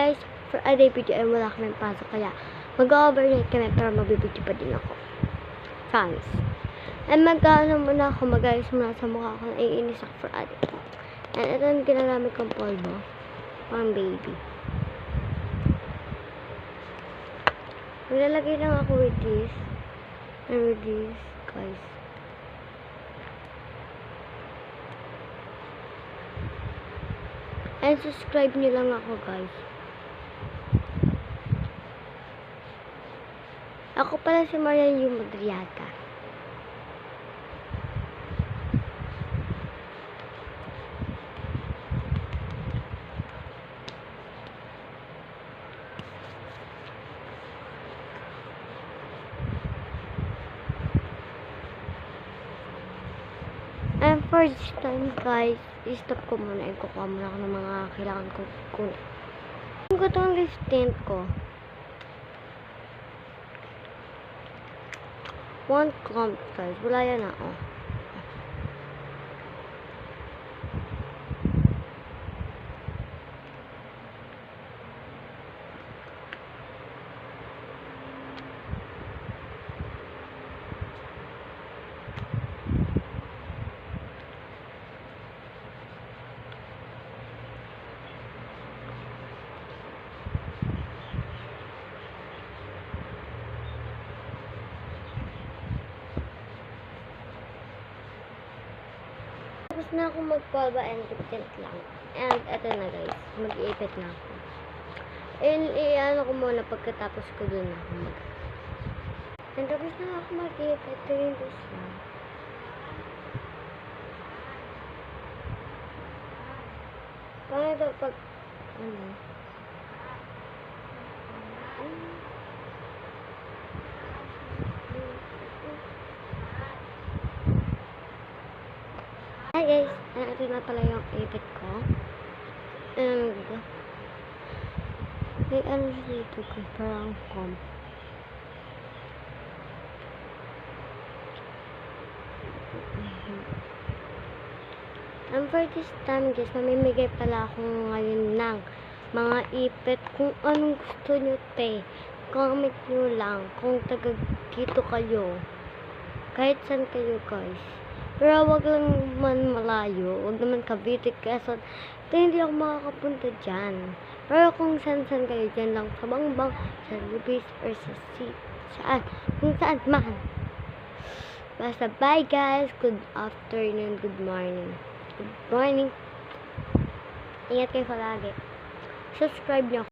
guys, for a day video ay wala kami pasok kaya mag-overnight kami pero magbibideo pa din ako. Promise. And mag-ano muna ako, mag-ayos muna sa mukha ko, naiinis ako for a day. And ito yung ginagamit kong polvo. Pang baby. Maglalagay lang ako with this. And with this, guys. And subscribe nyo lang ako, guys. Ako pala si Marian yung Madriaga. And for this time, guys, i-stop ko muna. Kukuha muna ako ng mga kailangan ko kunin. Kung ito ang liftent ko. 1 clump, guys. Wala yan na, oh. Tapos na ako magpalba and liftent lang. And eto na, guys. Mag-iipit na ako. And i-ano ko muna pagkatapos ko dun ako mag. And tapos na ako mag-iipit. Tingin ko siya. Paano ito pag ano? Hi guys, ito na pala yung ipit ko. And may ano dito ko, parang comb. And for this time guys, mamimigay pala ako ngayon ng mga ipit kung anong gusto nyo te. Comment nyo lang kung taga-dito kayo. Kahit saan kayo guys. Pero wag lang man malayo. Wag naman Cavite, Quezon. Hindi ako makakapunta dyan. Pero kung saan-saan kayo dyan lang. Sa Bangbang, sa Lubis, or sa saan. Kung saan man. Basta bye guys. Good afternoon. Good morning. Good morning. Ingat kayo palagi. Subscribe nyo.